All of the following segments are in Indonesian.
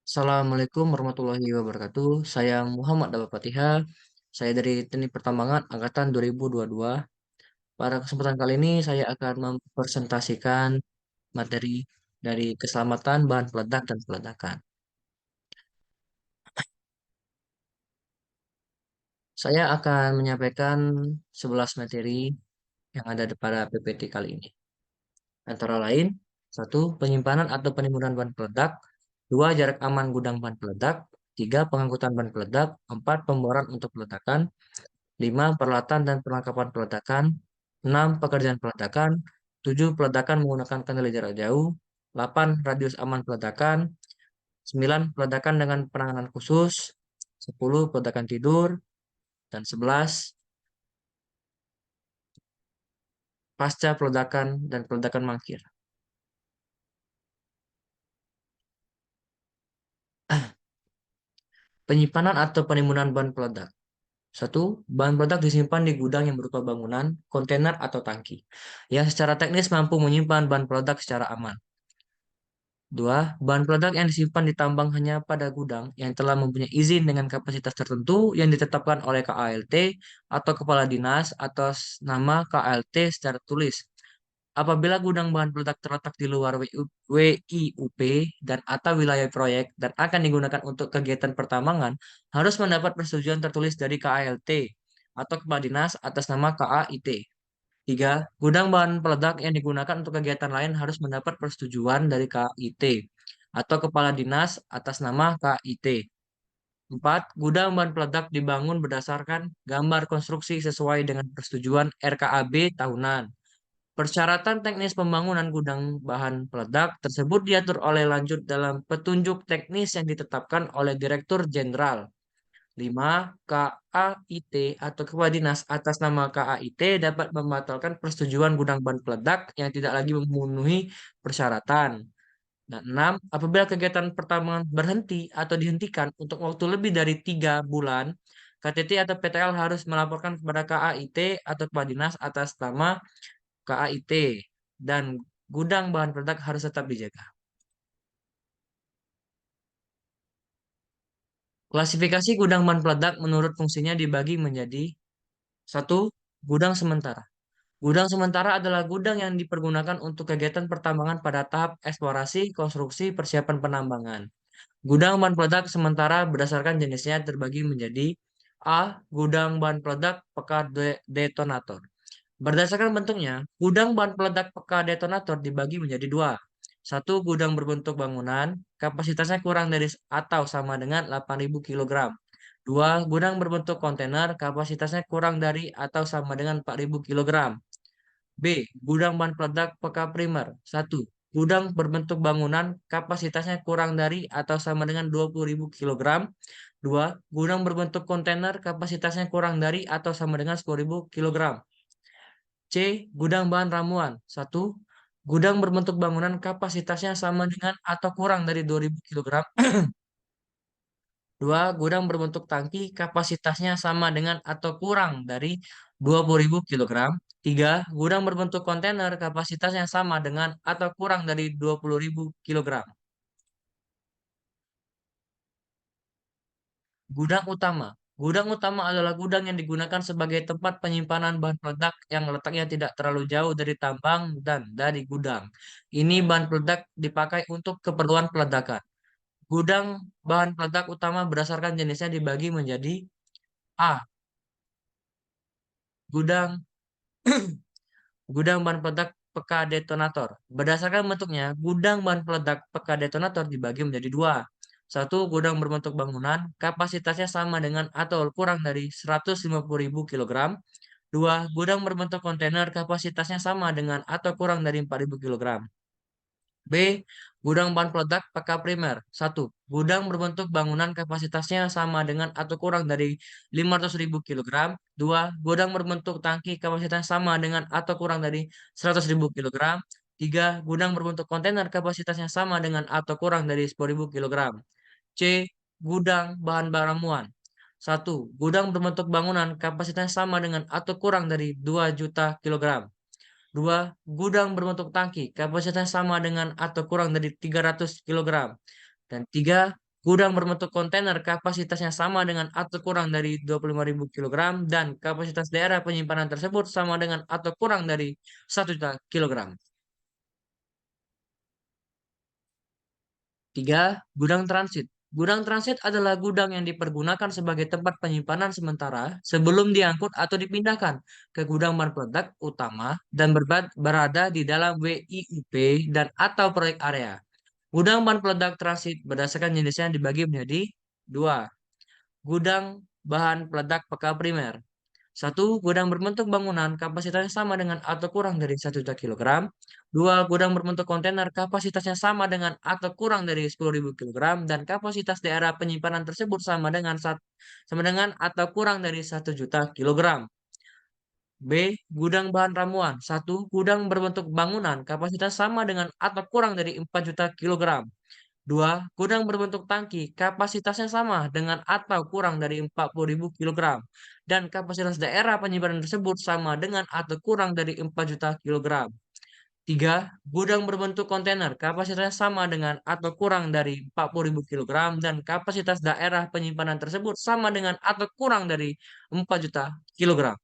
Assalamualaikum warahmatullahi wabarakatuh. Saya Muhammad Dawa Fatihah. Saya dari Teknik Pertambangan Angkatan 2022. Pada kesempatan kali ini saya akan mempresentasikan materi dari keselamatan bahan peledak dan peledakan. Saya akan menyampaikan 11 materi yang ada pada PPT kali ini. Antara lain, satu, penyimpanan atau penimbunan bahan peledak, dua, jarak aman gudang bahan peledak, tiga, pengangkutan bahan peledak, empat, pemboran untuk peledakan, 5. Peralatan dan perlengkapan peledakan. 6. Pekerjaan peledakan. 7. Peledakan menggunakan kendali jarak jauh. 8. Radius aman peledakan. 9. Peledakan dengan penanganan khusus. 10. Peledakan tidur. Dan 11. Pasca peledakan dan peledakan mangkir. Penyimpanan atau penimbunan bahan peledak. Satu, bahan peledak disimpan di gudang yang berupa bangunan, kontainer, atau tangki, yang secara teknis mampu menyimpan bahan peledak secara aman. Dua, bahan peledak yang disimpan di tambang hanya pada gudang yang telah mempunyai izin dengan kapasitas tertentu yang ditetapkan oleh KALT atau Kepala Dinas atas nama KALT secara tulis. Apabila gudang bahan peledak terletak di luar WIUP dan atau wilayah proyek dan akan digunakan untuk kegiatan pertambangan, harus mendapat persetujuan tertulis dari KALT atau Kepala Dinas atas nama KAIT. Tiga, gudang bahan peledak yang digunakan untuk kegiatan lain harus mendapat persetujuan dari KIT atau Kepala Dinas atas nama KIT. Empat, gudang bahan peledak dibangun berdasarkan gambar konstruksi sesuai dengan persetujuan RKAB tahunan. Persyaratan teknis pembangunan gudang bahan peledak tersebut diatur oleh lanjut dalam petunjuk teknis yang ditetapkan oleh Direktur Jenderal. 5. KAIT atau Kepala Dinas atas nama KAIT dapat membatalkan persetujuan gudang bahan peledak yang tidak lagi memenuhi persyaratan. Dan 6. Apabila kegiatan pertambangan berhenti atau dihentikan untuk waktu lebih dari 3 bulan, KTT atau PTL harus melaporkan kepada KAIT atau Kepala Dinas atas nama KAIT dan gudang bahan peledak harus tetap dijaga. Klasifikasi gudang bahan peledak menurut fungsinya dibagi menjadi satu, gudang sementara. Gudang sementara adalah gudang yang dipergunakan untuk kegiatan pertambangan pada tahap eksplorasi, konstruksi, persiapan penambangan. Gudang bahan peledak sementara berdasarkan jenisnya terbagi menjadi A. Gudang bahan peledak pekat detonator. Berdasarkan bentuknya, gudang bahan peledak peka detonator dibagi menjadi dua. Satu, gudang berbentuk bangunan, kapasitasnya kurang dari atau sama dengan 8.000 kg. Dua, gudang berbentuk kontainer, kapasitasnya kurang dari atau sama dengan 4.000 kg. B. Gudang bahan peledak peka primer. Satu, gudang berbentuk bangunan, kapasitasnya kurang dari atau sama dengan 20.000 kg. Dua, gudang berbentuk kontainer, kapasitasnya kurang dari atau sama dengan 10.000 kg. C. Gudang bahan ramuan. Satu, gudang berbentuk bangunan kapasitasnya sama dengan atau kurang dari 2.000 kg. Dua, gudang berbentuk tangki kapasitasnya sama dengan atau kurang dari 20.000 kg. Tiga, gudang berbentuk kontainer kapasitasnya sama dengan atau kurang dari 20.000 kg. Gudang utama. Gudang utama adalah gudang yang digunakan sebagai tempat penyimpanan bahan peledak yang letaknya tidak terlalu jauh dari tambang dan dari gudang. Ini bahan peledak dipakai untuk keperluan peledakan. Gudang bahan peledak utama berdasarkan jenisnya dibagi menjadi A. Gudang Gudang bahan peledak peka detonator. Berdasarkan bentuknya, gudang bahan peledak peka detonator dibagi menjadi dua. Satu, gudang berbentuk bangunan, kapasitasnya sama dengan atau kurang dari 150.000 kg. Dua, gudang berbentuk kontainer, kapasitasnya sama dengan atau kurang dari 4.000 kg. B. Gudang bahan peledak PK primer. Satu, gudang berbentuk bangunan kapasitasnya sama dengan atau kurang dari 500.000 kg. Dua, gudang berbentuk tangki kapasitasnya sama dengan atau kurang dari 100.000 kg. Tiga, gudang berbentuk kontainer kapasitasnya sama dengan atau kurang dari 10.000 kg. C. Gudang bahan ramuan. Satu, gudang berbentuk bangunan kapasitasnya sama dengan atau kurang dari 2 juta kg. Dua, gudang berbentuk tangki, kapasitasnya sama dengan atau kurang dari 300 kg. Dan tiga, Gudang berbentuk kontainer kapasitasnya sama dengan atau kurang dari 25.000 kg dan kapasitas daerah penyimpanan tersebut sama dengan atau kurang dari 1 juta kilogram. 3. Gudang transit. Gudang transit adalah gudang yang dipergunakan sebagai tempat penyimpanan sementara sebelum diangkut atau dipindahkan ke gudang bahan peledak utama dan berada di dalam WIUP dan atau proyek area. Gudang bahan peledak transit berdasarkan jenisnya dibagi menjadi dua. Gudang bahan peledak peka primer. Satu, gudang berbentuk bangunan kapasitasnya sama dengan atau kurang dari 1 juta kilogram. Dua, gudang berbentuk kontainer kapasitasnya sama dengan atau kurang dari 10.000 kilogram dan kapasitas daerah penyimpanan tersebut sama dengan atau kurang dari 1 juta kilogram. B. Gudang bahan ramuan. Satu, gudang berbentuk bangunan kapasitas sama dengan atau kurang dari 4 juta kilogram. 2. Gudang berbentuk tangki, kapasitasnya sama dengan atau kurang dari 40.000 kilogram. Dan kapasitas daerah penyimpanan tersebut sama dengan atau kurang dari 4 juta kilogram. 3. Gudang berbentuk kontainer, kapasitasnya sama dengan atau kurang dari 40.000 kilogram. Dan kapasitas daerah penyimpanan tersebut sama dengan atau kurang dari 4 juta kilogram.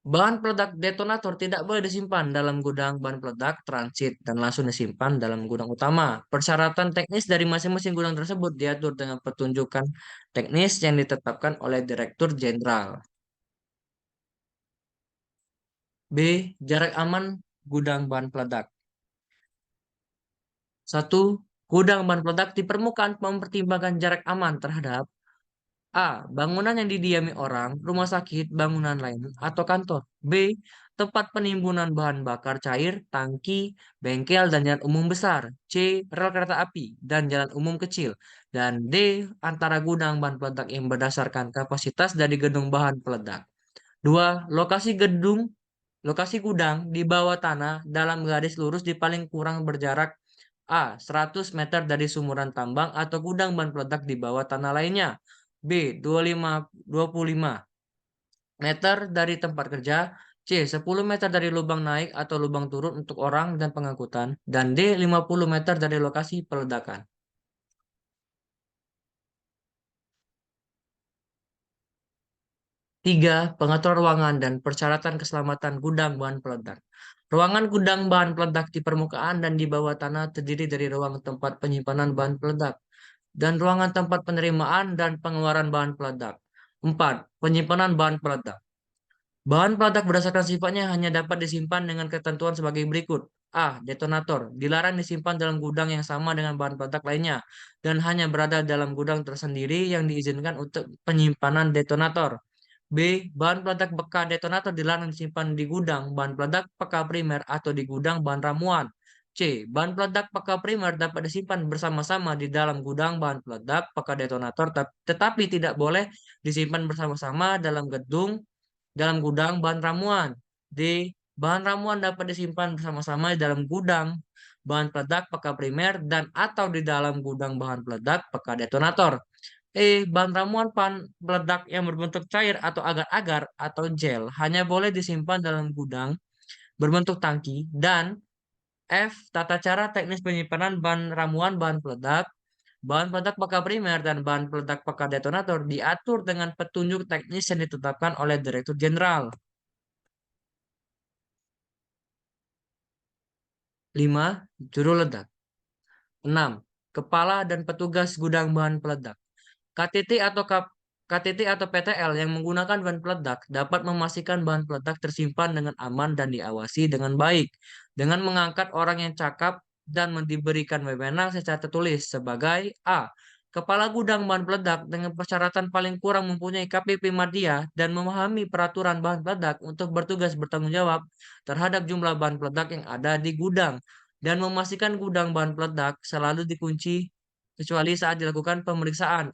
Bahan peledak detonator tidak boleh disimpan dalam gudang bahan peledak transit dan langsung disimpan dalam gudang utama. Persyaratan teknis dari masing-masing gudang tersebut diatur dengan petunjukan teknis yang ditetapkan oleh Direktur Jenderal. B. Jarak aman gudang bahan peledak. 1. Gudang bahan peledak di permukaan mempertimbangkan jarak aman terhadap A. Bangunan yang didiami orang, rumah sakit, bangunan lain, atau kantor. B. Tempat penimbunan bahan bakar cair, tangki, bengkel, dan jalan umum besar. C. Rel kereta api dan jalan umum kecil. Dan D. Antara gudang bahan peledak yang berdasarkan kapasitas dari gedung bahan peledak. 2. Lokasi gudang di bawah tanah dalam garis lurus di paling kurang berjarak A. 100 meter dari sumuran tambang atau gudang bahan peledak di bawah tanah lainnya. B. 25 meter dari tempat kerja. C. 10 meter dari lubang naik atau lubang turun untuk orang dan pengangkutan. Dan D. 50 meter dari lokasi peledakan. 3. Pengaturan ruangan dan persyaratan keselamatan gudang bahan peledak. Ruangan gudang bahan peledak di permukaan dan di bawah tanah terdiri dari ruang tempat penyimpanan bahan peledak dan ruangan tempat penerimaan dan pengeluaran bahan peledak. 4. Penyimpanan bahan peledak. Bahan peledak berdasarkan sifatnya hanya dapat disimpan dengan ketentuan sebagai berikut. A. Detonator. Dilarang disimpan dalam gudang yang sama dengan bahan peledak lainnya dan hanya berada dalam gudang tersendiri yang diizinkan untuk penyimpanan detonator. B. Bahan peledak bekas detonator dilarang disimpan di gudang bahan peledak peka primer atau di gudang bahan ramuan. C. Bahan peledak peka primer dapat disimpan bersama-sama di dalam gudang bahan peledak peka detonator, tetapi tidak boleh disimpan bersama-sama dalam gudang bahan ramuan. D. Bahan ramuan dapat disimpan bersama-sama di dalam gudang bahan peledak peka primer dan atau di dalam gudang bahan peledak peka detonator. Bahan ramuan peledak yang berbentuk cair atau agar-agar atau gel hanya boleh disimpan dalam gudang berbentuk tangki. Dan F. Tata cara teknis penyimpanan bahan ramuan bahan peledak peka primer dan bahan peledak peka detonator diatur dengan petunjuk teknis yang ditetapkan oleh Direktur Jenderal. 5. Juru ledak. 6. Kepala dan petugas gudang bahan peledak. KTT atau KTT atau PTL yang menggunakan bahan peledak dapat memastikan bahan peledak tersimpan dengan aman dan diawasi dengan baik dengan mengangkat orang yang cakap dan diberikan wewenang secara tertulis sebagai A. Kepala gudang bahan peledak dengan persyaratan paling kurang mempunyai KPP Madya dan memahami peraturan bahan peledak untuk bertugas bertanggung jawab terhadap jumlah bahan peledak yang ada di gudang dan memastikan gudang bahan peledak selalu dikunci kecuali saat dilakukan pemeriksaan,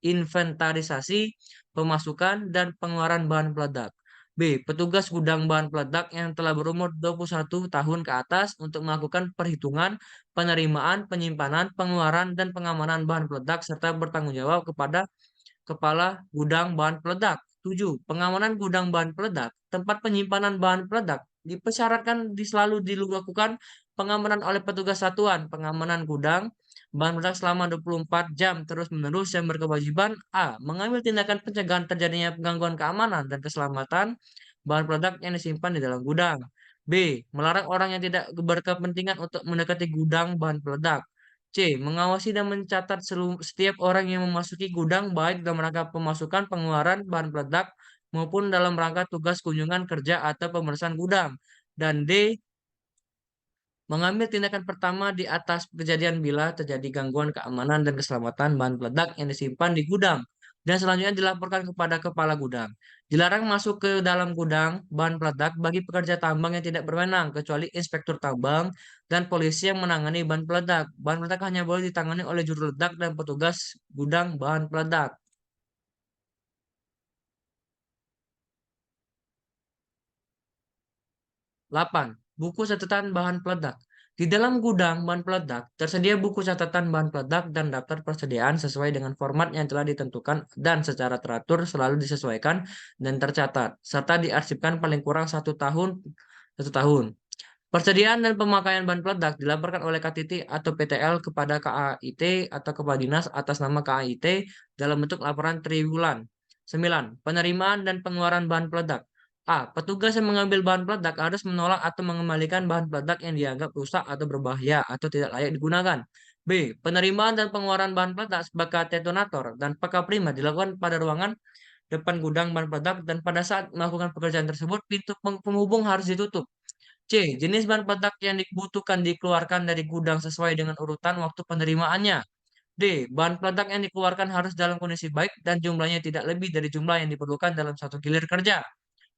inventarisasi, pemasukan, dan pengeluaran bahan peledak. B. Petugas gudang bahan peledak yang telah berumur 21 tahun ke atas untuk melakukan perhitungan, penerimaan, penyimpanan, pengeluaran, dan pengamanan bahan peledak serta bertanggung jawab kepada Kepala Gudang Bahan Peledak. 7. Pengamanan gudang bahan peledak. Tempat penyimpanan bahan peledak dipersyaratkan selalu dilakukan pengamanan oleh petugas satuan pengamanan gudang bahan peledak selama 24 jam terus-menerus yang berkewajiban A. Mengambil tindakan pencegahan terjadinya gangguan keamanan dan keselamatan bahan peledak yang disimpan di dalam gudang. B. Melarang orang yang tidak berkepentingan untuk mendekati gudang bahan peledak. C. Mengawasi dan mencatat setiap orang yang memasuki gudang baik dalam rangka pemasukan pengeluaran bahan peledak maupun dalam rangka tugas kunjungan kerja atau pemeriksaan gudang. Dan D. Mengambil tindakan pertama di atas kejadian bila terjadi gangguan keamanan dan keselamatan bahan peledak yang disimpan di gudang dan selanjutnya dilaporkan kepada kepala gudang. Dilarang masuk ke dalam gudang bahan peledak bagi pekerja tambang yang tidak berwenang kecuali inspektur tambang dan polisi yang menangani bahan peledak. Bahan peledak hanya boleh ditangani oleh juru ledak dan petugas gudang bahan peledak. 8. Buku catatan bahan peledak. Di dalam gudang bahan peledak, tersedia buku catatan bahan peledak dan daftar persediaan sesuai dengan format yang telah ditentukan dan secara teratur selalu disesuaikan dan tercatat, serta diarsipkan paling kurang 1 tahun. Persediaan dan pemakaian bahan peledak dilaporkan oleh KTT atau PTL kepada KAIT atau Kepala Dinas atas nama KAIT dalam bentuk laporan triwulan. 9. Penerimaan dan pengeluaran bahan peledak. A. Petugas yang mengambil bahan peledak harus menolak atau mengembalikan bahan peledak yang dianggap rusak atau berbahaya atau tidak layak digunakan. B. Penerimaan dan pengeluaran bahan peledak sebagai detonator dan prima dilakukan pada ruangan depan gudang bahan peledak dan pada saat melakukan pekerjaan tersebut pintu penghubung harus ditutup. C. Jenis bahan peledak yang dibutuhkan dikeluarkan dari gudang sesuai dengan urutan waktu penerimaannya. D. Bahan peledak yang dikeluarkan harus dalam kondisi baik dan jumlahnya tidak lebih dari jumlah yang diperlukan dalam satu gilir kerja.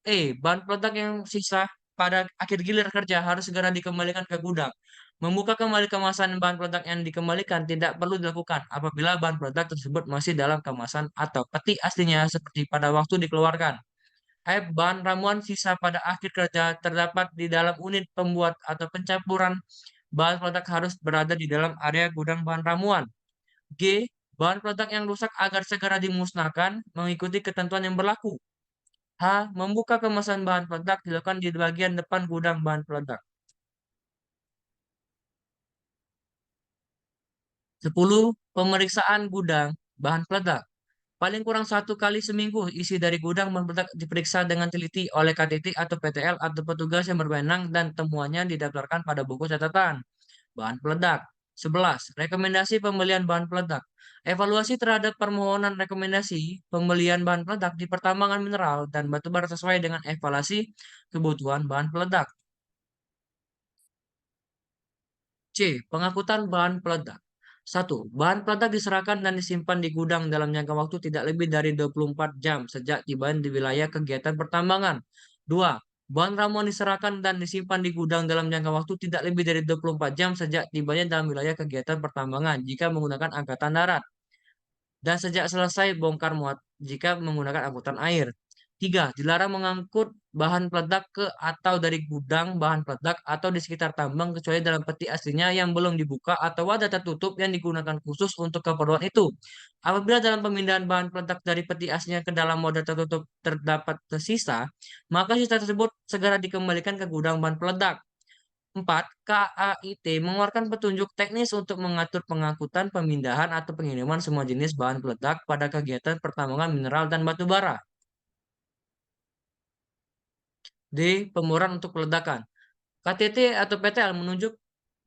Bahan peledak yang sisa pada akhir gilir kerja harus segera dikembalikan ke gudang. Membuka kembali kemasan bahan peledak yang dikembalikan tidak perlu dilakukan apabila bahan peledak tersebut masih dalam kemasan atau peti aslinya seperti pada waktu dikeluarkan. Bahan ramuan sisa pada akhir kerja terdapat di dalam unit pembuat atau pencampuran bahan peledak harus berada di dalam area gudang bahan ramuan. G. Bahan peledak yang rusak agar segera dimusnahkan mengikuti ketentuan yang berlaku. H. Membuka kemasan bahan peledak dilakukan di bagian depan gudang bahan peledak. 10. Pemeriksaan gudang bahan peledak. Paling kurang 1 kali seminggu, isi dari gudang bahan peledak diperiksa dengan teliti oleh KTT atau PTL atau petugas yang berwenang dan temuannya didaftarkan pada buku catatan bahan peledak. 11. Rekomendasi pembelian bahan peledak. Evaluasi terhadap permohonan rekomendasi pembelian bahan peledak di pertambangan mineral dan batubara sesuai dengan evaluasi kebutuhan bahan peledak. C. Pengangkutan bahan peledak. 1. Bahan peledak diserahkan dan disimpan di gudang dalam jangka waktu tidak lebih dari 24 jam sejak tiba di wilayah kegiatan pertambangan. 2. Bahan ramuan diserahkan dan disimpan di gudang dalam jangka waktu tidak lebih dari 24 jam sejak tibanya dalam wilayah kegiatan pertambangan jika menggunakan angkatan darat dan sejak selesai bongkar muat jika menggunakan angkutan air. 3. Dilarang mengangkut bahan peledak ke atau dari gudang bahan peledak atau di sekitar tambang kecuali dalam peti aslinya yang belum dibuka atau wadah tertutup yang digunakan khusus untuk keperluan itu. Apabila dalam pemindahan bahan peledak dari peti aslinya ke dalam wadah tertutup terdapat tersisa, maka sisa tersebut segera dikembalikan ke gudang bahan peledak. 4. KAIT mengeluarkan petunjuk teknis untuk mengatur pengangkutan, pemindahan, atau pengiriman semua jenis bahan peledak pada kegiatan pertambangan mineral dan batu bara. D. Pemuraan untuk peledakan. KTT atau PTL menunjuk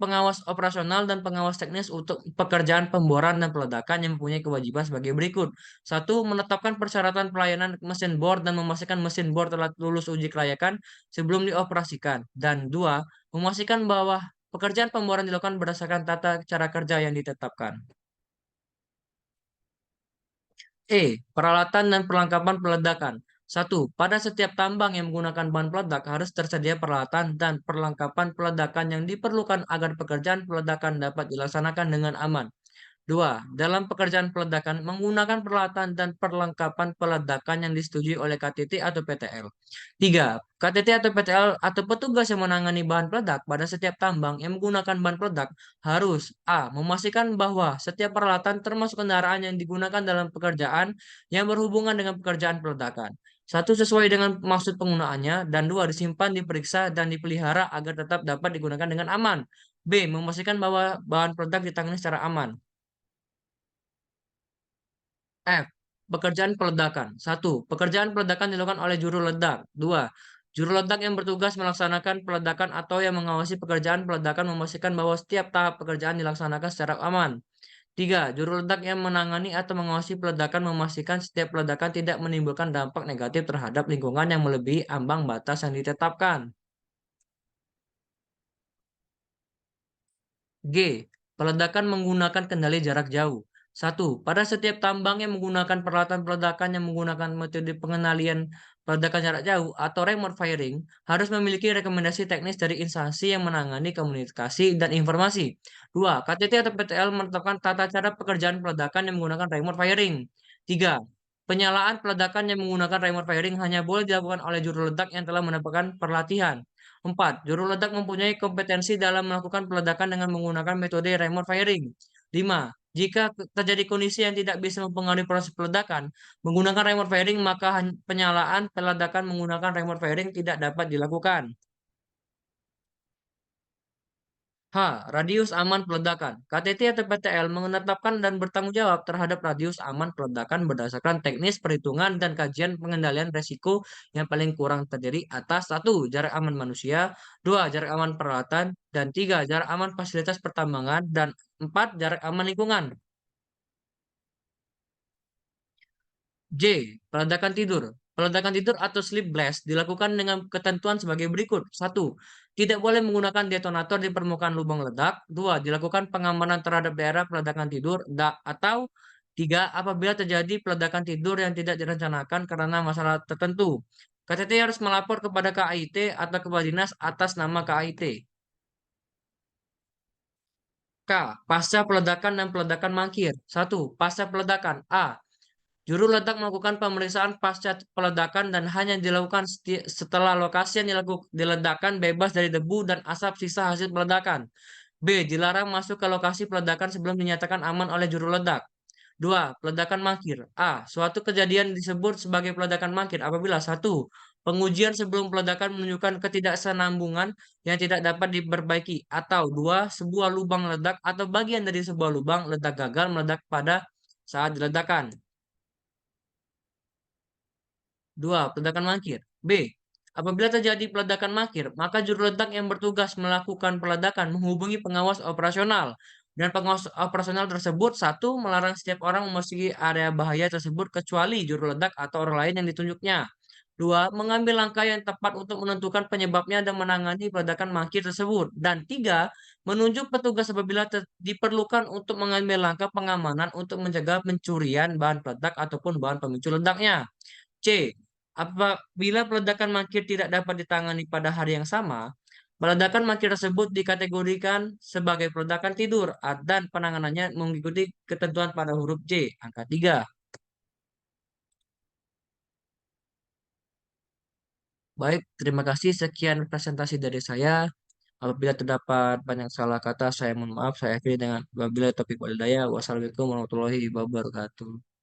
pengawas operasional dan pengawas teknis untuk pekerjaan pemboran dan peledakan yang mempunyai kewajiban sebagai berikut. 1. Menetapkan persyaratan pelayanan mesin bor dan memastikan mesin bor telah lulus uji kelayakan sebelum dioperasikan. Dan 2. Memastikan bahwa pekerjaan pemboran dilakukan berdasarkan tata cara kerja yang ditetapkan. Peralatan dan perlengkapan peledakan. 1. Pada setiap tambang yang menggunakan bahan peledak harus tersedia peralatan dan perlengkapan peledakan yang diperlukan agar pekerjaan peledakan dapat dilaksanakan dengan aman. 2. Dalam pekerjaan peledakan menggunakan peralatan dan perlengkapan peledakan yang disetujui oleh KTT atau PTL. 3. KTT atau PTL atau petugas yang menangani bahan peledak pada setiap tambang yang menggunakan bahan peledak harus A. Memastikan bahwa setiap peralatan termasuk kendaraan yang digunakan dalam pekerjaan yang berhubungan dengan pekerjaan peledakan Satu, sesuai dengan maksud penggunaannya, dan dua, disimpan, diperiksa, dan dipelihara agar tetap dapat digunakan dengan aman. B, memastikan bahwa bahan peledak ditangani secara aman. F. Pekerjaan peledakan. Satu, pekerjaan peledakan dilakukan oleh juru ledak. Dua, juru ledak yang bertugas melaksanakan peledakan atau yang mengawasi pekerjaan peledakan memastikan bahwa setiap tahap pekerjaan dilaksanakan secara aman. Tiga, juru ledak yang menangani atau mengawasi peledakan memastikan setiap peledakan tidak menimbulkan dampak negatif terhadap lingkungan yang melebihi ambang batas yang ditetapkan. G. Peledakan menggunakan kendali jarak jauh. Satu, pada setiap tambang yang menggunakan peralatan peledakan yang menggunakan metode pengendalian peledakan jarak jauh atau remote firing harus memiliki rekomendasi teknis dari instansi yang menangani komunikasi dan informasi. Dua, KTT atau PTL menetapkan tata cara pekerjaan peledakan yang menggunakan remote firing. Tiga, penyalaan peledakan yang menggunakan remote firing hanya boleh dilakukan oleh juru ledak yang telah mendapatkan pelatihan. Empat, juru ledak mempunyai kompetensi dalam melakukan peledakan dengan menggunakan metode remote firing. Lima, jika terjadi kondisi yang tidak bisa mempengaruhi proses peledakan, menggunakan remote firing maka penyalaan peledakan menggunakan remote firing tidak dapat dilakukan. H. Radius aman peledakan. KTT atau PTL menetapkan dan bertanggung jawab terhadap radius aman peledakan berdasarkan teknis perhitungan dan kajian pengendalian resiko yang paling kurang terdiri atas satu, jarak aman manusia, dua, jarak aman peralatan, dan tiga, jarak aman fasilitas pertambangan, dan empat, jarak aman lingkungan. J. Peledakan tidur. Peledakan tidur atau sleep blast dilakukan dengan ketentuan sebagai berikut. Satu, tidak boleh menggunakan detonator di permukaan lubang ledak. Dua, dilakukan pengamanan terhadap daerah peledakan tidur. Atau tiga, apabila terjadi peledakan tidur yang tidak direncanakan karena masalah tertentu. KTT harus melapor kepada KAIT atau kepada dinas atas nama KAIT. K. Pasca peledakan dan peledakan mangkir. Satu, pasca peledakan. A. Juru ledak melakukan pemeriksaan pasca peledakan dan hanya dilakukan setelah lokasi yang diledakan bebas dari debu dan asap sisa hasil peledakan. B. Dilarang masuk ke lokasi peledakan sebelum dinyatakan aman oleh juru ledak. 2. Peledakan mangkir. A. Suatu kejadian disebut sebagai peledakan mangkir apabila satu, pengujian sebelum peledakan menunjukkan ketidaksenambungan yang tidak dapat diperbaiki. Atau dua, sebuah lubang ledak atau bagian dari sebuah lubang ledak gagal meledak pada saat diledakkan. Dua, peledakan mangkir. B. Apabila terjadi peledakan mangkir, maka juru ledak yang bertugas melakukan peledakan menghubungi pengawas operasional. Dan pengawas operasional tersebut, satu, melarang setiap orang memasuki area bahaya tersebut kecuali juru ledak atau orang lain yang ditunjuknya. Dua, mengambil langkah yang tepat untuk menentukan penyebabnya dan menangani peledakan mangkir tersebut. Dan tiga, menunjuk petugas apabila diperlukan untuk mengambil langkah pengamanan untuk mencegah pencurian bahan peledak ataupun bahan pemicu ledaknya. C. Apabila peledakan mangkir tidak dapat ditangani pada hari yang sama, peledakan mangkir tersebut dikategorikan sebagai peledakan tidur dan penanganannya mengikuti ketentuan pada huruf C, angka 3. Baik, terima kasih. Sekian presentasi dari saya. Apabila terdapat banyak salah kata, saya mohon maaf. Saya akhiri dengan wabillahi taufiq wal hidayah. Wassalamualaikum warahmatullahi wabarakatuh.